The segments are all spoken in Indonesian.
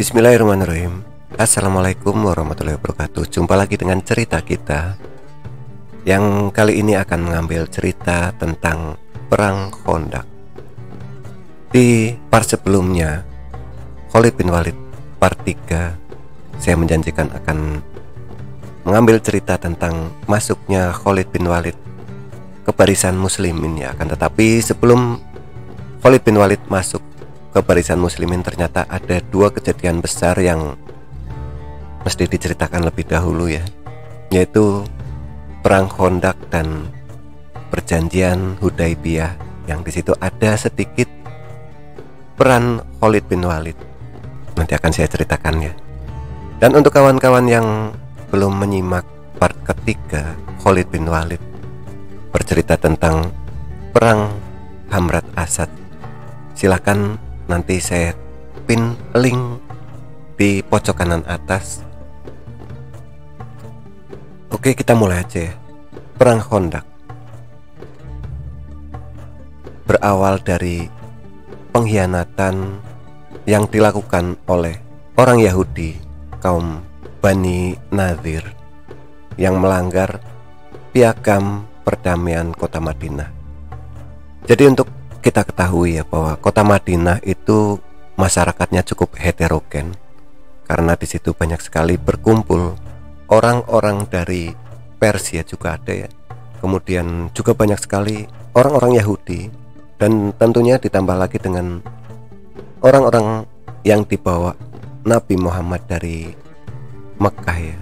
Bismillahirrahmanirrahim. Assalamualaikum warahmatullahi wabarakatuh. Jumpa lagi dengan cerita kita, yang kali ini akan mengambil cerita tentang Perang Khandaq. Di part sebelumnya, Khalid bin Walid part 3, saya menjanjikan akan mengambil cerita tentang masuknya Khalid bin Walid ke barisan muslimin ya. Akan tetapi sebelum Khalid bin Walid masuk ke barisan muslimin, ternyata ada dua kejadian besar yang mesti diceritakan lebih dahulu ya, yaitu Perang Khandaq dan Perjanjian Hudaibiyah, yang di situ ada sedikit peran Khalid bin Walid. Nanti akan saya ceritakan ya. Dan untuk kawan-kawan yang belum menyimak part ketiga Khalid bin Walid bercerita tentang Perang Hamrat Asad, silakan nanti saya pin link di pojok kanan atas. Oke, kita mulai aja ya. Perang Khandaq berawal dari pengkhianatan yang dilakukan oleh orang Yahudi kaum Bani Nadir yang melanggar piagam perdamaian kota Madinah. Jadi untuk kita ketahui ya, bahwa kota Madinah itu masyarakatnya cukup heterogen, karena di situ banyak sekali berkumpul orang-orang dari Persia juga ada ya. Kemudian juga banyak sekali orang-orang Yahudi, dan tentunya ditambah lagi dengan orang-orang yang dibawa Nabi Muhammad dari Mekah ya,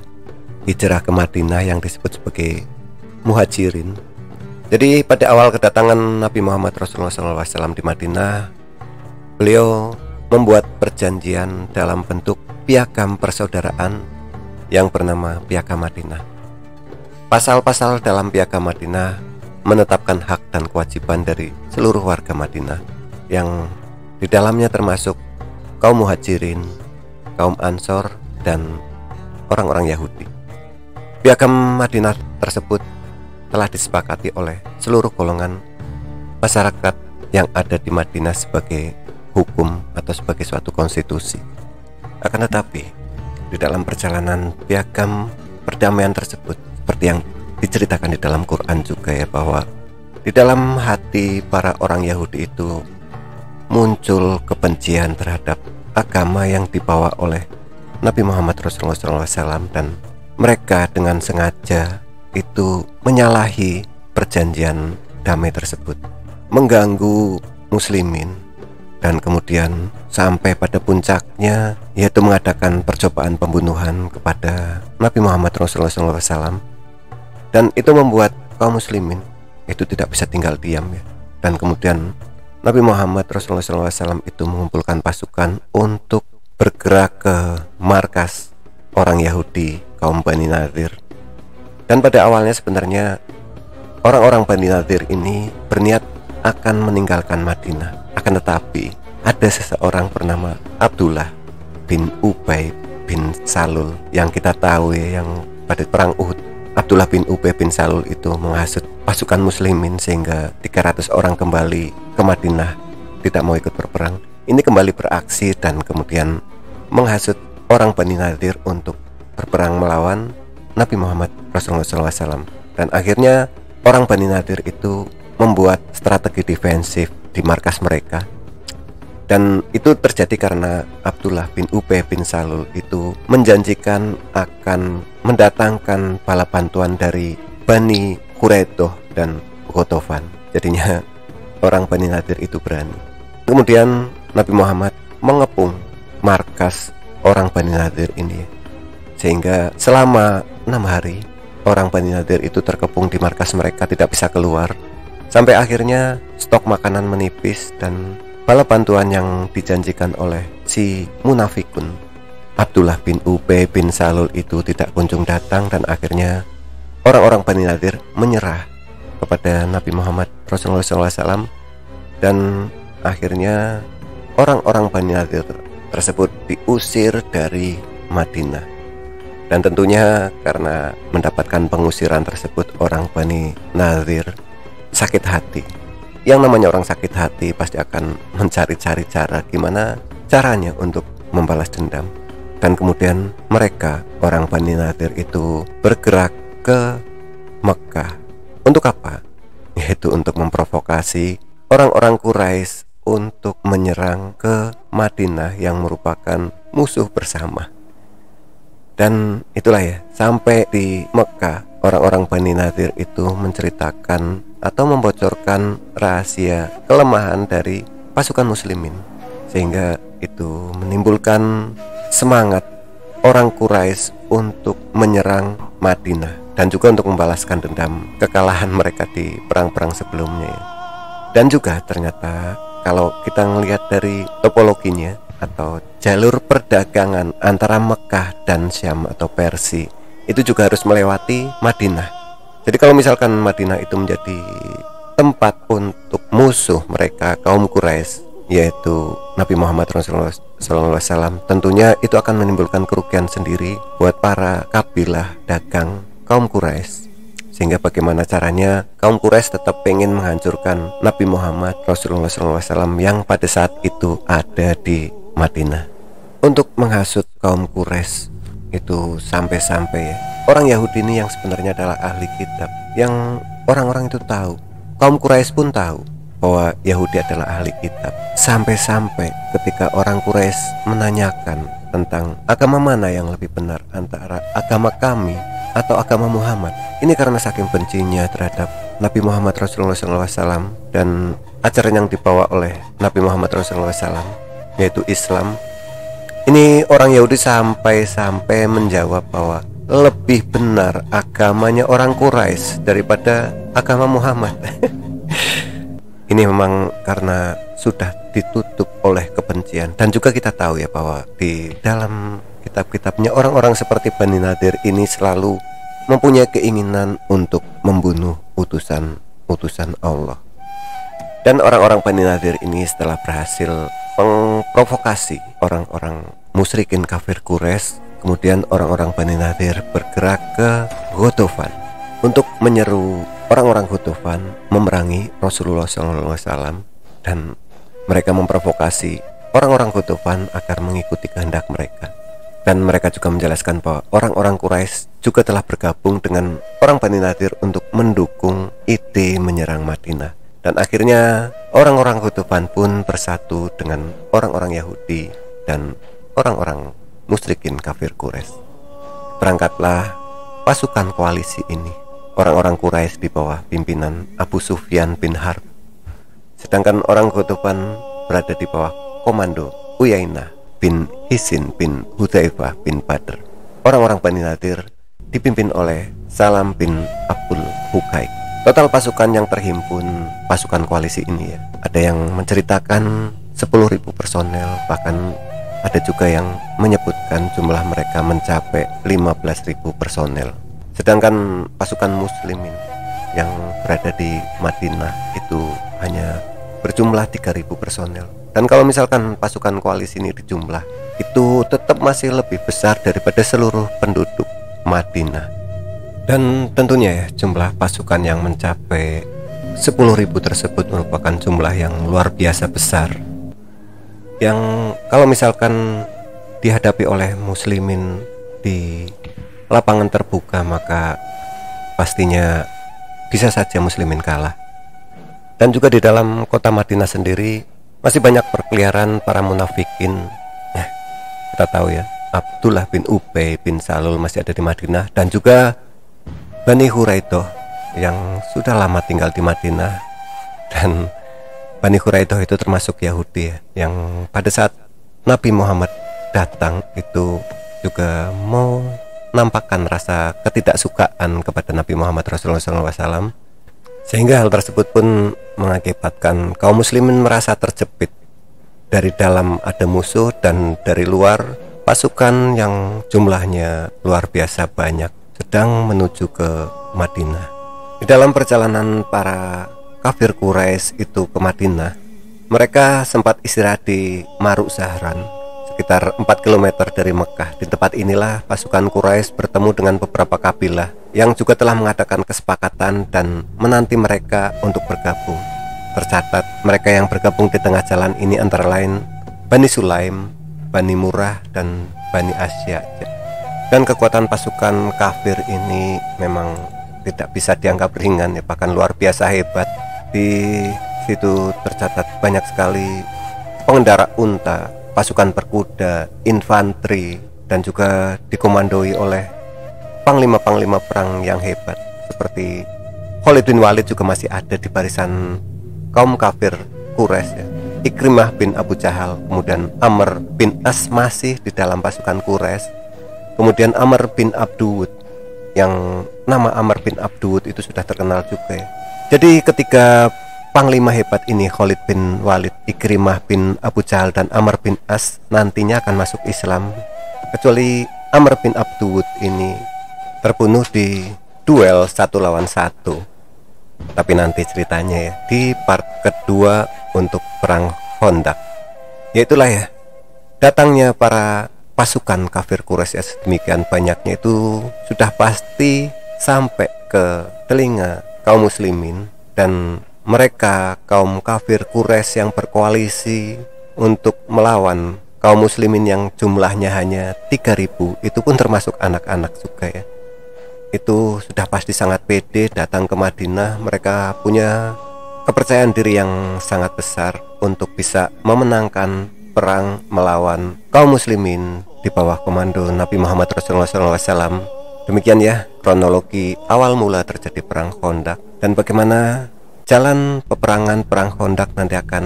hijrah ke Madinah yang disebut sebagai muhajirin. Jadi pada awal kedatangan Nabi Muhammad Rasulullah SAW di Madinah, beliau membuat perjanjian dalam bentuk piagam persaudaraan yang bernama Piagam Madinah. Pasal-pasal dalam Piagam Madinah menetapkan hak dan kewajiban dari seluruh warga Madinah, yang di dalamnya termasuk kaum muhajirin, kaum Ansor, dan orang-orang Yahudi. Piagam Madinah tersebut telah disepakati oleh seluruh golongan masyarakat yang ada di Madinah sebagai hukum atau sebagai suatu konstitusi. Akan tetapi di dalam perjalanan piagam perdamaian tersebut, seperti yang diceritakan di dalam Quran juga ya, bahwa di dalam hati para orang Yahudi itu muncul kebencian terhadap agama yang dibawa oleh Nabi Muhammad Rasulullah SAW, dan mereka dengan sengaja itu menyalahi perjanjian damai tersebut, mengganggu muslimin, dan kemudian sampai pada puncaknya yaitu mengadakan percobaan pembunuhan kepada Nabi Muhammad Rasulullah SAW. Dan itu membuat kaum muslimin itu tidak bisa tinggal diam ya. Dan kemudian Nabi Muhammad Rasulullah SAW itu mengumpulkan pasukan untuk bergerak ke markas orang Yahudi kaum Bani Nadir. Dan pada awalnya sebenarnya orang-orang Bani Nadir ini berniat akan meninggalkan Madinah. Akan tetapi ada seseorang bernama Abdullah bin Ubay bin Salul, yang kita tahu ya, yang pada perang Uhud Abdullah bin Ubay bin Salul itu menghasut pasukan muslimin sehingga 300 orang kembali ke Madinah, tidak mau ikut berperang. Ini kembali beraksi dan kemudian menghasut orang Bani Nadir untuk berperang melawan Nabi Muhammad Rasulullah SAW. Dan akhirnya orang Bani Nadir itu membuat strategi defensif di markas mereka. Dan itu terjadi karena Abdullah bin Ubay bin Salul itu menjanjikan akan mendatangkan bala bantuan dari Bani Quraidah dan Ghatafan. Jadinya orang Bani Nadir itu berani. Kemudian Nabi Muhammad mengepung markas orang Bani Nadir ini, sehingga selama 6 hari orang Bani Nadir itu terkepung di markas mereka, tidak bisa keluar. Sampai akhirnya stok makanan menipis dan bala bantuan yang dijanjikan oleh si munafikun Abdullah bin Ubay bin Salul itu tidak kunjung datang. Dan akhirnya orang-orang Bani Nadir menyerah kepada Nabi Muhammad Rasulullah SAW. Dan akhirnya orang-orang Bani Nadir tersebut diusir dari Madinah. Dan tentunya karena mendapatkan pengusiran tersebut, orang Bani Nadir sakit hati. Yang namanya orang sakit hati pasti akan mencari-cari cara gimana caranya untuk membalas dendam. Dan kemudian mereka, orang Bani Nadir itu bergerak ke Mekah. Untuk apa? Yaitu untuk memprovokasi orang-orang Quraisy untuk menyerang ke Madinah yang merupakan musuh bersama. Dan itulah ya, sampai di Mekah orang-orang Bani Nadir itu menceritakan atau membocorkan rahasia kelemahan dari pasukan muslimin, sehingga itu menimbulkan semangat orang Quraisy untuk menyerang Madinah dan juga untuk membalaskan dendam kekalahan mereka di perang-perang sebelumnya. Dan juga ternyata kalau kita melihat dari topologinya atau jalur perdagangan antara Mekah dan Syam atau Persia, itu juga harus melewati Madinah. Jadi kalau misalkan Madinah itu menjadi tempat untuk musuh mereka kaum Quraisy, yaitu Nabi Muhammad SAW, tentunya itu akan menimbulkan kerugian sendiri buat para kabilah dagang kaum Quraisy. Sehingga bagaimana caranya kaum Quraisy tetap pengen menghancurkan Nabi Muhammad Rasulullah SAW yang pada saat itu ada di Madinah. Untuk menghasut kaum Quraisy itu sampai-sampai ya, orang Yahudi ini yang sebenarnya adalah ahli kitab, yang orang-orang itu tahu, kaum Quraisy pun tahu bahwa Yahudi adalah ahli kitab. Sampai-sampai ketika orang Quraisy menanyakan tentang agama mana yang lebih benar, antara agama kami atau agama Muhammad, ini karena saking bencinya terhadap Nabi Muhammad Rasulullah SAW dan ajaran yang dibawa oleh Nabi Muhammad Rasulullah SAW, yaitu Islam. Ini orang Yahudi sampai-sampai menjawab bahwa lebih benar agamanya orang Quraisy daripada agama Muhammad. Ini memang karena sudah ditutup oleh kebencian. Dan juga kita tahu ya bahwa di dalam kitab-kitabnya orang-orang seperti Bani Nadir ini selalu mempunyai keinginan untuk membunuh utusan Allah. Dan orang-orang Bani Nadir ini setelah berhasil memprovokasi orang-orang musyrikin kafir Quraisy, kemudian orang-orang Bani Nadir bergerak ke Ghatafan untuk menyeru orang-orang Ghatafan memerangi Rasulullah SAW, dan mereka memprovokasi orang-orang Ghatafan agar mengikuti kehendak mereka. Dan mereka juga menjelaskan bahwa orang-orang Quraisy juga telah bergabung dengan orang Bani Nadir untuk mendukung ide menyerang Madinah. Dan akhirnya orang-orang Ghatafan pun bersatu dengan orang-orang Yahudi dan orang-orang musyrikin kafir Quraisy. Berangkatlah pasukan koalisi ini, orang-orang Quraisy di bawah pimpinan Abu Sufyan bin Harb, sedangkan orang Ghatafan berada di bawah komando Uyainah bin Hisin bin Hudzaifah bin Badr. Orang-orang Bani Nadir dipimpin oleh Salam bin Abdul Hukaik. Total pasukan yang terhimpun pasukan koalisi ini ya, ada yang menceritakan 10.000 personel, bahkan ada juga yang menyebutkan jumlah mereka mencapai 15.000 personel. Sedangkan pasukan muslimin yang berada di Madinah itu hanya berjumlah 3.000 personel. Dan kalau misalkan pasukan koalisi ini dijumlah, itu tetap masih lebih besar daripada seluruh penduduk Madinah. Dan tentunya ya, jumlah pasukan yang mencapai 10.000 tersebut merupakan jumlah yang luar biasa besar, yang kalau misalkan dihadapi oleh muslimin di lapangan terbuka, maka pastinya bisa saja muslimin kalah. Dan juga di dalam kota Madinah sendiri masih banyak perkeliaran para munafikin. Kita tahu ya, Abdullah bin Ubay bin Salul masih ada di Madinah, dan juga Bani Quraidah yang sudah lama tinggal di Madinah. Dan Bani Quraidah itu termasuk Yahudi ya, yang pada saat Nabi Muhammad datang itu juga mau menampakkan rasa ketidaksukaan kepada Nabi Muhammad Rasulullah SAW, sehingga hal tersebut pun mengakibatkan kaum muslimin merasa terjepit. Dari dalam ada musuh, dan dari luar pasukan yang jumlahnya luar biasa banyak sedang menuju ke Madinah. Di dalam perjalanan para kafir Quraisy itu ke Madinah, mereka sempat istirahat di Maruk Zahran, sekitar 4 km dari Mekah. Di tempat inilah pasukan Quraisy bertemu dengan beberapa kabilah yang juga telah mengadakan kesepakatan dan menanti mereka untuk bergabung. Tercatat mereka yang bergabung di tengah jalan ini antara lain Bani Sulaim, Bani Murrah dan Bani Asya. Dan kekuatan pasukan kafir ini memang tidak bisa dianggap ringan ya, bahkan luar biasa hebat. Di situ tercatat banyak sekali pengendara unta, pasukan berkuda, infanteri, dan juga dikomandoi oleh panglima-panglima perang yang hebat seperti Khalid bin Walid juga masih ada di barisan kaum kafir Quraisy ya. Ikrimah bin Abu Jahal, kemudian Amr bin As masih di dalam pasukan Quraisy, kemudian Amr bin Abdud, yang nama Amr bin Abdud itu sudah terkenal juga ya. Jadi ketika panglima hebat ini Khalid bin Walid, Ikrimah bin Abu Jahal, dan Amr bin As nantinya akan masuk Islam, kecuali Amr bin Abdud ini terbunuh di duel 1 lawan 1. Tapi nanti ceritanya ya di part kedua untuk perang Khandaq. Yaitulah ya, datangnya para pasukan kafir Quraisy ya, sedemikian banyaknya itu sudah pasti sampai ke telinga kaum muslimin, dan mereka kaum kafir Quraisy yang berkoalisi untuk melawan kaum muslimin yang jumlahnya hanya 3.000, itu pun termasuk anak-anak juga ya. Itu sudah pasti sangat pede datang ke Madinah. Mereka punya kepercayaan diri yang sangat besar untuk bisa memenangkan perang melawan kaum muslimin di bawah komando Nabi Muhammad Rasulullah SAW. Demikian ya kronologi awal mula terjadi perang Khandaq, dan bagaimana jalan peperangan perang Khandaq nanti akan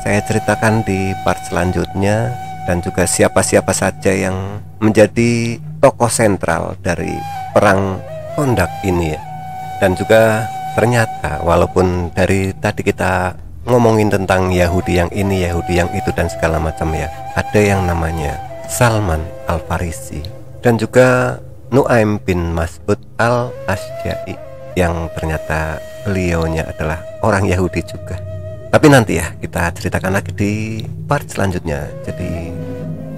saya ceritakan di part selanjutnya, dan juga siapa-siapa saja yang menjadi tokoh sentral dari perang Khandaq ini ya. Dan juga ternyata walaupun dari tadi kita ngomongin tentang Yahudi yang ini, Yahudi yang itu, dan segala macam ya, ada yang namanya Salman Al-Farisi dan juga Nu'aim bin Mas'ud Al-Asja'i, yang ternyata beliaunya adalah orang Yahudi juga. Tapi nanti ya kita ceritakan lagi di part selanjutnya. Jadi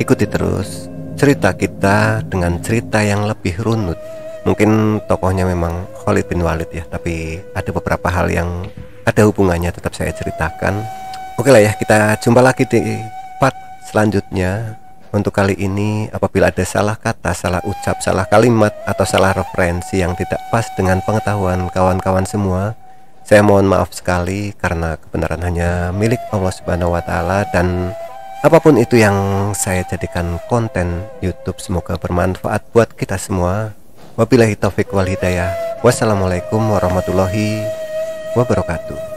ikuti terus cerita kita dengan cerita yang lebih runut. Mungkin tokohnya memang Khalid bin Walid ya, tapi ada beberapa hal yang ada hubungannya tetap saya ceritakan. Oke lah ya, kita jumpa lagi di part selanjutnya. Untuk kali ini apabila ada salah kata, salah ucap, salah kalimat, atau salah referensi yang tidak pas dengan pengetahuan kawan-kawan semua, saya mohon maaf sekali, karena kebenaran hanya milik Allah Subhanahu wa Ta'ala, dan apapun itu yang saya jadikan konten YouTube semoga bermanfaat buat kita semua. Wabillahi taufik wal hidayah. Wassalamualaikum warahmatullahi wabarakatuh.